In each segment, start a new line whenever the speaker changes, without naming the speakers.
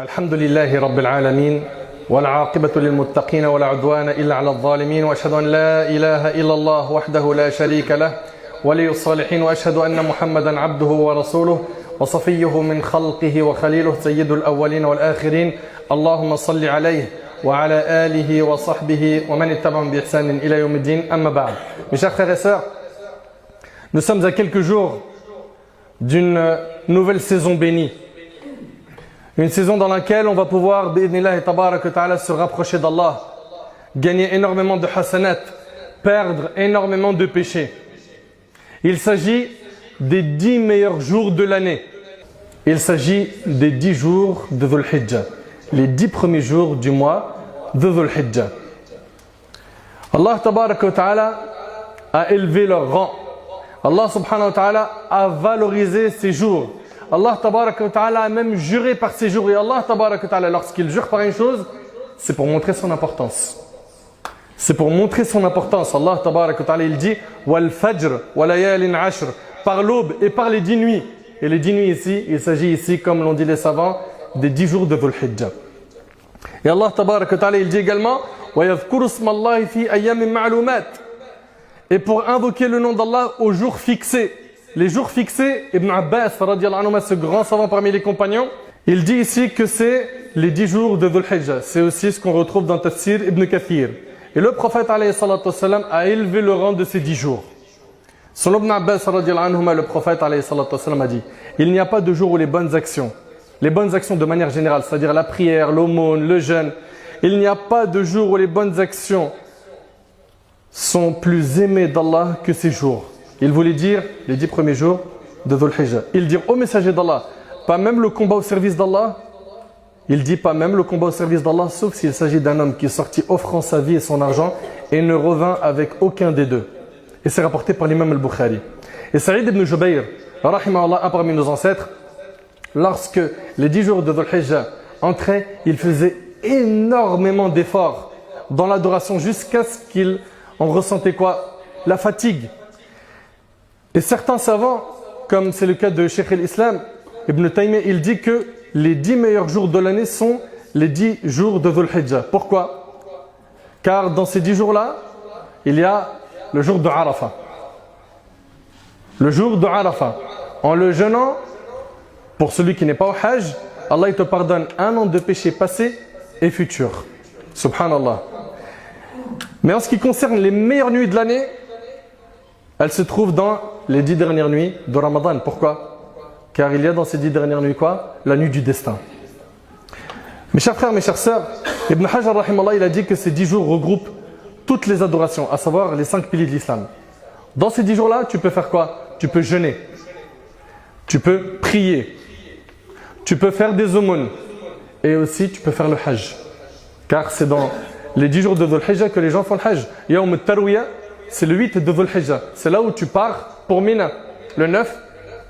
الحمد لله رب العالمين والعاقبة للمتقين ولا عدوان إلا على الظالمين وأشهد أن لا إله إلا الله وحده لا شريك له ولي الصالحين وأشهد أن محمدا عبده ورسوله وصفيه من خلقه وخليله سيد الأولين والآخرين اللهم صل عليه وعلى آله وصحبه ومن اتبعهم بإحسان إلى يوم الدين أما بعد. Mes chers frères et sœurs, nous sommes à quelques jours d'une nouvelle saison bénie. Une saison dans laquelle on va pouvoir, bi'idhnillah tabarak wa ta'ala, se rapprocher d'Allah, gagner énormément de hasanat, perdre énormément de péchés. Il s'agit des 10 meilleurs jours de l'année. Il s'agit des 10 jours de Dhul Hijjah, les 10 premiers jours du mois de Dhul Hijjah. Allah tabarak wa ta'ala a élevé leur rang. Allah subhanahu wa ta'ala a valorisé ces jours. Allah tabaraka wa ta'ala a même juré par ces jours. Et Allah tabaraka wa ta'ala, lorsqu'il jure par une chose, c'est pour montrer son importance. C'est pour montrer son importance. Allah tabaraka wa ta'ala, il dit wal fajr wa layalin ashr, par l'aube et par les 10 nuits. Et les 10 nuits ici, il s'agit ici, comme l'ont dit les savants, des 10 jours de Dhul Hijjah. Et Allah tabaraka wa ta'ala, il dit également wa yadhkuru ismallahi fi ayyamin ma'lumat, et pour invoquer le nom d'Allah aux jours fixés. Les jours fixés, Ibn Abbas, ce grand savant parmi les compagnons, il dit ici que c'est les 10 jours de Dhul Hijjah. C'est aussi ce qu'on retrouve dans Tafsir Ibn Kathir. Et le prophète a élevé le rang de ces 10 jours. Selon Ibn Abbas, le prophète a dit il n'y a pas de jour où les bonnes actions de manière générale, c'est-à-dire la prière, l'aumône, le jeûne, il n'y a pas de jour où les bonnes actions sont plus aimées d'Allah que ces jours. Il voulait dire les 10 premiers jours de Dhul Hijjah. Il dit au messager d'Allah, pas même le combat au service d'Allah. Il dit pas même le combat au service d'Allah, sauf s'il s'agit d'un homme qui est sorti offrant sa vie et son argent et ne revint avec aucun des deux. Et c'est rapporté par l'imam al-Bukhari. Et Saïd ibn Jubayr, rahimahullah, un parmi nos ancêtres, lorsque les 10 jours de Dhul Hijjah entraient, il faisait énormément d'efforts dans l'adoration jusqu'à ce qu'il en ressentait quoi? La fatigue. Et certains savants, comme c'est le cas de Cheikh al-Islam, Ibn Taymiyyah, il dit que les 10 meilleurs jours de l'année sont les 10 jours de Dhul Hijjah. Pourquoi? Car dans ces 10 jours-là, il y a le jour de Arafah. Le jour de Arafah. En le jeûnant, pour celui qui n'est pas au Hajj, Allah il te pardonne 1 an de péché passé et futur. Subhanallah. Mais en ce qui concerne les meilleures nuits de l'année, elles se trouvent dans les 10 dernières nuits de Ramadan. Pourquoi? Car il y a dans ces 10 dernières nuits quoi? La nuit du destin. Mes chers frères, mes chères sœurs, Ibn Hajar rahimallah, il a dit que ces 10 jours regroupent toutes les adorations, à savoir les 5 piliers de l'islam. Dans ces 10 jours-là, tu peux faire quoi? Tu peux jeûner, tu peux prier, tu peux faire des aumônes et aussi tu peux faire le hajj. Car c'est dans les 10 jours de Dhul Hijjah que les gens font le hajj. Yawm al-Tarwiyah, c'est le 8 de Dhul Hijjah. C'est là où tu pars pour Mina. Le 9,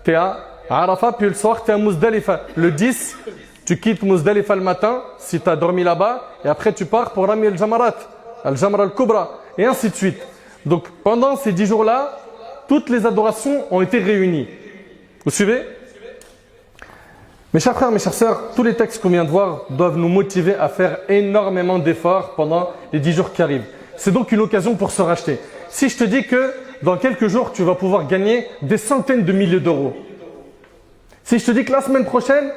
tu es à Arafah, puis le soir, tu es à Muzdalifa. Le 10, tu quittes Muzdalifa le matin, si tu as dormi là-bas, et après tu pars pour Rami al-Jamarat, al-Jamra al-Kubra, et ainsi de suite. Donc pendant ces 10 jours-là, toutes les adorations ont été réunies. Vous suivez? Mes chers frères, mes chères sœurs, tous les textes qu'on vient de voir doivent nous motiver à faire énormément d'efforts pendant les 10 jours qui arrivent. C'est donc une occasion pour se racheter. Si je te dis que dans quelques jours, tu vas pouvoir gagner des centaines de milliers d'euros. Si je te dis que la semaine prochaine,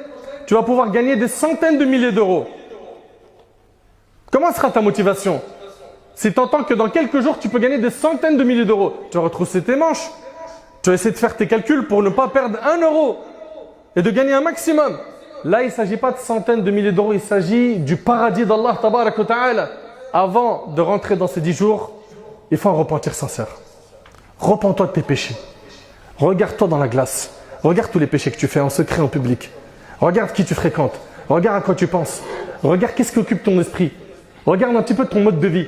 tu vas pouvoir gagner des centaines de milliers d'euros. Comment sera ta motivation? Si tu entends que dans quelques jours, tu peux gagner des centaines de milliers d'euros, tu vas retrousser tes manches. Tu vas essayer de faire tes calculs pour ne pas perdre 1 euro et de gagner un maximum. Là, il ne s'agit pas de centaines de milliers d'euros, il s'agit du paradis d'Allah tabarak wa ta'ala. Avant de rentrer dans ces 10 jours, il faut un repentir sincère. Repens-toi de tes péchés. Regarde-toi dans la glace. Regarde tous les péchés que tu fais en secret, en public. Regarde qui tu fréquentes. Regarde à quoi tu penses. Regarde qu'est-ce qui occupe ton esprit. Regarde un petit peu ton mode de vie.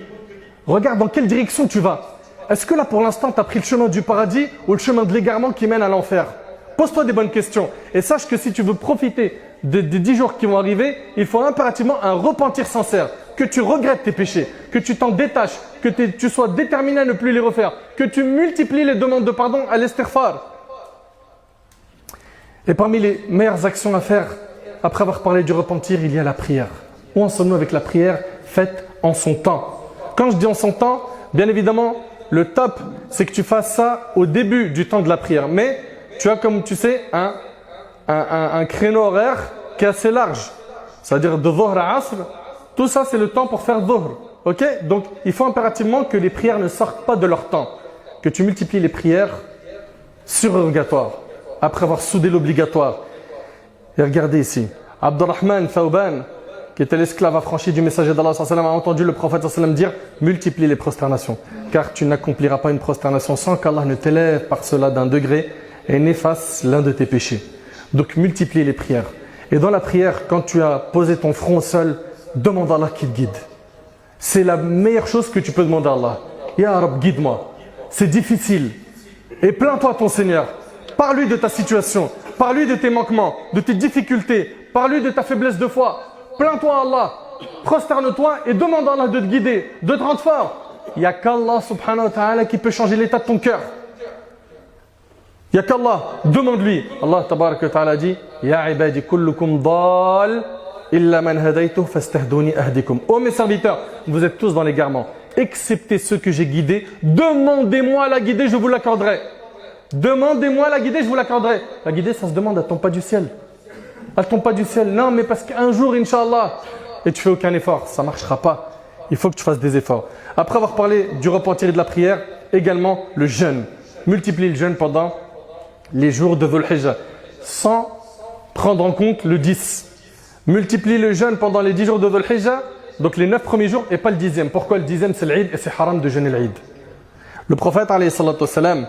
Regarde dans quelle direction tu vas. Est-ce que là, pour l'instant, tu as pris le chemin du paradis ou le chemin de l'égarement qui mène à l'enfer? Pose-toi des bonnes questions. Et sache que si tu veux profiter des 10 jours qui vont arriver, il faut impérativement un repentir sincère. Que tu regrettes tes péchés, que tu t'en détaches, que tu sois déterminé à ne plus les refaire, que tu multiplies les demandes de pardon à l'istighfar. Et parmi les meilleures actions à faire après avoir parlé du repentir, il y a la prière. Où en sommes-nous avec la prière faite en son temps? Quand je dis en son temps, bien évidemment, le top, c'est que tu fasses ça au début du temps de la prière. Mais tu as, comme tu sais, un créneau horaire qui est assez large. C'est-à-dire de Dhuhr à Asr, tout ça c'est le temps pour faire Dhuhr. Ok? Donc il faut impérativement que les prières ne sortent pas de leur temps. Que tu multiplies les prières surrogatoires, après avoir soudé l'obligatoire. Et regardez ici, Abdurrahman Thawban, qui était l'esclave affranchi du messager d'Allah, a entendu le prophète dire « Multiplie les prosternations, car tu n'accompliras pas une prosternation sans qu'Allah ne t'élève par cela d'un degré et n'efface l'un de tes péchés. » Donc multiplie les prières. Et dans la prière, quand tu as posé ton front au sol, demande à Allah qu'il te guide. C'est la meilleure chose que tu peux demander à Allah. « Ya Rab, guide-moi. » C'est difficile. Et plains-toi à ton Seigneur. Parle-lui de ta situation. Parle-lui de tes manquements, de tes difficultés. Parle-lui de ta faiblesse de foi. Plains-toi à Allah, prosterne-toi et demande à Allah de te guider, de te rendre fort. Il n'y a qu'Allah subhanahu wa ta'ala qui peut changer l'état de ton cœur. Il n'y a qu'Allah, demande-lui. Allah tabarak wa ta'ala dit Ya ibadi kullukum dal illa man hadaytuh fastahduni ahdikum. Oh mes serviteurs, vous êtes tous dans l'égarement, excepté ceux que j'ai guidés. Demandez-moi la guider, je vous l'accorderai. Demandez-moi la guider, je vous l'accorderai. La guider, ça se demande, elle tombe pas du ciel. Elle tombe pas du ciel. Non, mais parce qu'un jour, Inch'Allah, et tu fais aucun effort, ça ne marchera pas. Il faut que tu fasses des efforts. Après avoir parlé du repentir et de la prière, également le jeûne. Multiplie le jeûne pendant les jours de Dhul Hijjah, sans prendre en compte le 10. Multiplie le jeûne pendant les 10 jours de Dhul Hijjah, donc les 9 premiers jours et pas le 10e. Pourquoi le 10e c'est l'Eid et c'est haram de jeûner l'Eid? Le prophète alayhi salatu wassalam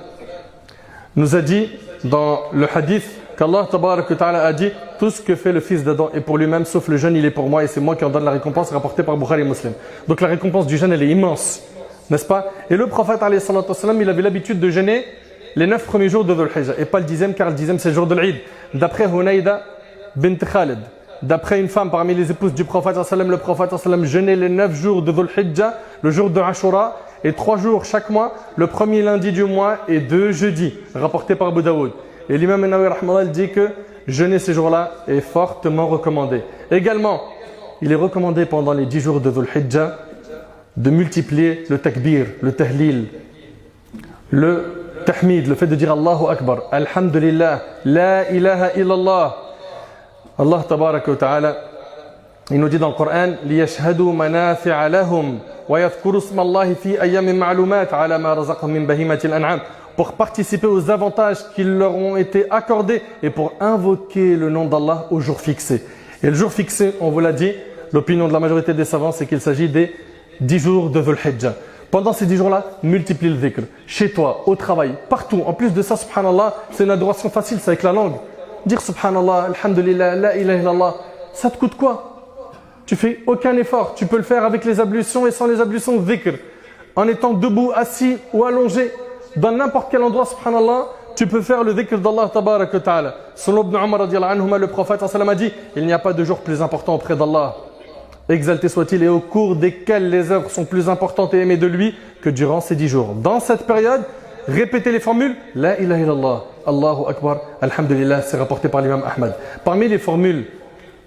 nous a dit dans le hadith qu'Allah tabarak wa ta'ala a dit tout ce que fait le fils d'Adam est pour lui-même sauf le jeûne il est pour moi et c'est moi qui en donne la récompense, rapportée par Bukhari et Muslim. Donc la récompense du jeûne elle est immense, n'est-ce pas? Et le prophète alayhi salatu wassalam, il avait l'habitude de jeûner les 9 premiers jours de Dhul Hijjah et pas le 10e car le 10e c'est le jour de l'Eid. D'après Hunaïda bint Khalid, d'après une femme parmi les épouses du prophète le prophète jeûnait les 9 jours de Dhul Hijjah, le jour de Ashura et 3 jours chaque mois, le premier lundi du mois et 2 jeudis, rapporté par Abu Daoud. Et l'imam Nawawi rahmallah dit que jeûner ces jours-là est fortement recommandé. Également, il est recommandé pendant les 10 jours de Dhul Hijjah de multiplier le takbir, le tahlil, le tahmid, le fait de dire Allahu Akbar, Alhamdulillah, La ilaha illallah. Allah tabaraka wa ta'ala, il nous dit dans le Coran لِيَشْهَدُوا مَنَافِعَ لَهُمْ وَيَذْكُرُوا اسْمَ اللَّهِ فِي أَيَّامٍ مَعْلُومَاتٍ عَلَى مَا رَزَقَهُم مِّن بَهِيمَةِ الْأَنْعَامِ, pour participer aux avantages qui leur ont été accordés et pour invoquer le nom d'Allah au jour fixé. Et le jour fixé, on vous l'a dit, l'opinion de la majorité des savants, c'est qu'il s'agit des 10 jours de Dhul Hijjah. Pendant ces 10 jours-là, multiplie le dhikr. Chez toi, au travail, partout. En plus de ça, subhanallah, c'est une adoration facile, c'est avec la langue. Dire subhanallah, alhamdulillah, la ilaha illallah, ça te coûte quoi? Tu fais aucun effort. Tu peux le faire avec les ablutions et sans les ablutions dhikr. En étant debout, assis ou allongé, dans n'importe quel endroit, subhanallah, tu peux faire le dhikr d'Allah tabarak wa ta'ala. Selon Ibn Umar radiallahu anhuma, le prophète a dit, il n'y a pas de jour plus important auprès d'Allah, exalté soit-il, et au cours desquels les œuvres sont plus importantes et aimées de lui que durant ces 10 jours. Dans cette période, répétez les formules La ilaha illallah, Allahu Akbar, Alhamdulillah, c'est rapporté par l'imam Ahmad. Parmi les formules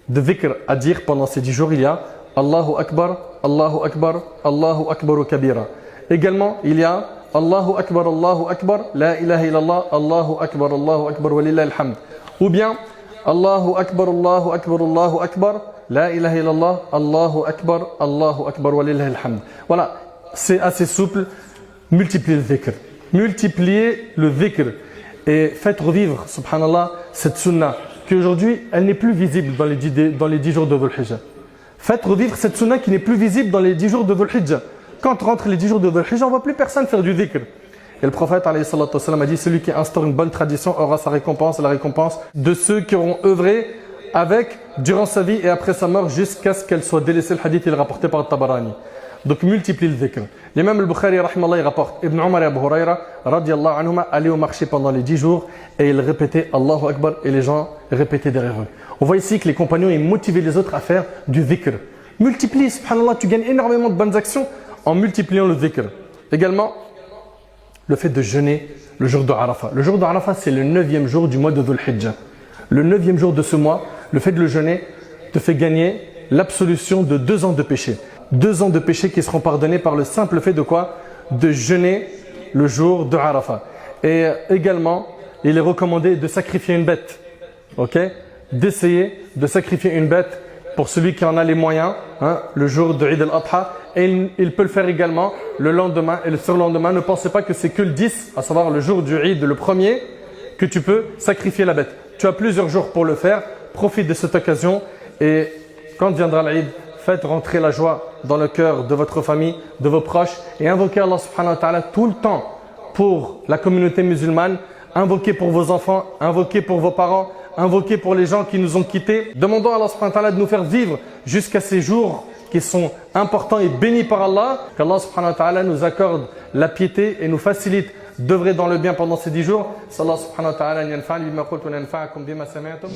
de dhikr à dire pendant ces 10 jours, il y a Allahu Akbar, Allahu Akbar, Allahu Akbar kabira. Également, il y a Allahu Akbar, La ilaha illallah, Allahu Akbar, walillahi alhamd. Ou bien Allahu Akbar, Allahu Akbar, Allahu Akbar, La ilaha illallah, Allahu Akbar, walillahi alhamd. Voilà, c'est assez souple. Multipliez le dhikr. Multipliez le dhikr. Et faites revivre, subhanallah, cette sunnah, qui aujourd'hui, elle n'est plus visible dans les 10 jours de Dhul Hijjah. Faites revivre cette sunnah qui n'est plus visible dans les 10 jours de Dhul Hijjah. Quand rentrent les 10 jours de Dhul Hijjah, on ne voit plus personne faire du dhikr. Et le prophète alayhi salatu wassalam, a dit, celui qui instaure une bonne tradition aura sa récompense, la récompense de ceux qui auront œuvré avec durant sa vie et après sa mort jusqu'à ce qu'elle soit délaissée. Le hadith il est rapporté par Tabarani. Donc multiplie le dhikr. L'imam al-Bukhari rahimallah, il rapporte Ibn Umar et Abu Huraira radiallahu anhuma allaient au marché pendant les 10 jours et ils répétaient Allahu Akbar et les gens répétaient derrière eux. On voit ici que les compagnons ils motivaient les autres à faire du dhikr. Multiplie, subhanallah, tu gagnes énormément de bonnes actions en multipliant le dhikr. Également, le fait de jeûner le jour de Arafat. Le jour de Arafat, c'est le 9e jour du mois de Dhul Hijjah. Le 9e jour de ce mois, Le fait de le jeûner te fait gagner l'absolution de 2 ans de péché. 2 ans de péché qui seront pardonnés par le simple fait de quoi? De jeûner le jour de Arafat. Et également, il est recommandé de sacrifier une bête. Ok? D'essayer de sacrifier une bête pour celui qui en a les moyens, le jour de Eid al-Adha. Et il peut le faire également le lendemain et le surlendemain. Ne pensez pas que c'est que le 10, à savoir le jour du Eid, le premier, que tu peux sacrifier la bête. Tu as plusieurs jours pour le faire. Profite de cette occasion et quand viendra l'Eid, faites rentrer la joie dans le cœur de votre famille, de vos proches et invoquez Allah subhanahu wa ta'ala tout le temps pour la communauté musulmane. Invoquez pour vos enfants, invoquez pour vos parents, invoquez pour les gens qui nous ont quittés. Demandons à Allah subhanahu wa ta'ala de nous faire vivre jusqu'à ces jours qui sont importants et bénis par Allah. Qu'Allah subhanahu wa ta'ala nous accorde la piété et nous facilite d'œuvrer dans le bien pendant ces 10 jours. Sallallahu subhanahu wa ta'ala yanfa'ani bima qultu wa yanfa'akum bima sami'tum.